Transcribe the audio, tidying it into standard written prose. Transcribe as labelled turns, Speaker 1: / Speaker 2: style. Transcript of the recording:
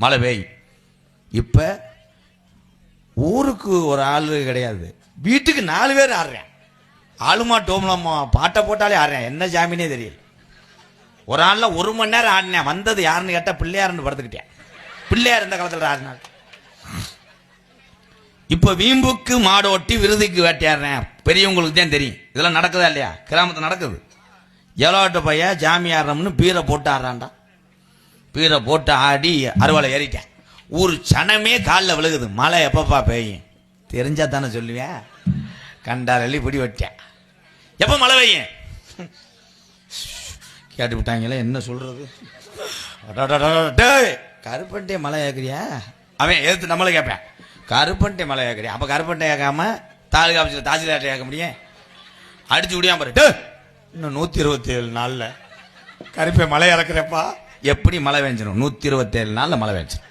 Speaker 1: மழை பெய்யும். இப்ப ஊருக்கு ஒரு ஆள் கிடையாது, வீட்டுக்கு 4 பேர் ஆடுறேன். ஆளுமா டோம்லம்மா பாட்டை போட்டாலே ஆடுறேன். என்ன ஜாமீனே தெரியல. ஒரு ஆள்ல 1 மணி நேரம் ஆடினேன். வந்தது யாருன்னு கேட்டா பிள்ளையாருன்னு படுத்துக்கிட்டேன். பிள்ளையார் இந்த காலத்தில் ஆடினாள். இப்ப வீம்புக்கு மாடோட்டி விருதுக்கு வேட்டையாடுறேன். பெரியவங்களுக்கு தான் தெரியும் இதெல்லாம் நடக்குதா இல்லையா? கிராமத்தில் நடக்குது. ஏழாட்ட பையன் ஜாமி ஆடுறோம்னு பீரை போட்டு ஆடுறான்டா. பீரை போட்டு ஆடி அறுவலை ஏறிட்டேன். ஒரு சனமே காலில் விழுகுது. மழை எப்பப்பா பெய்யும் தெரிஞ்சா தானே சொல்லுவேன். கண்டால் அள்ளி பிடி வட்டேன். எப்ப மழை பெய்யும் கேட்டு விட்டாங்களே, என்ன சொல்றது? கருப்பன்ட்டே மழை கேட்குறியா? அவன் எதிர்த்து நம்மளை கேட்பேன். கருப்பன்ட்டே மழை கேட்குறியா? அப்ப கருப்பன்ட்டை கேட்காம தாலுகா ஆஃபீஸில் தாசில்தார்ட்ட கேட்க முடியும்? அடிச்சு விடியாம பாரு. இன்னும் 127 நாள்ல கருப்பை மழை இறக்குறப்பா. எப்படி மழை பெஞ்சிடும்? 127 நாள்ல மழை பெஞ்சிடும்.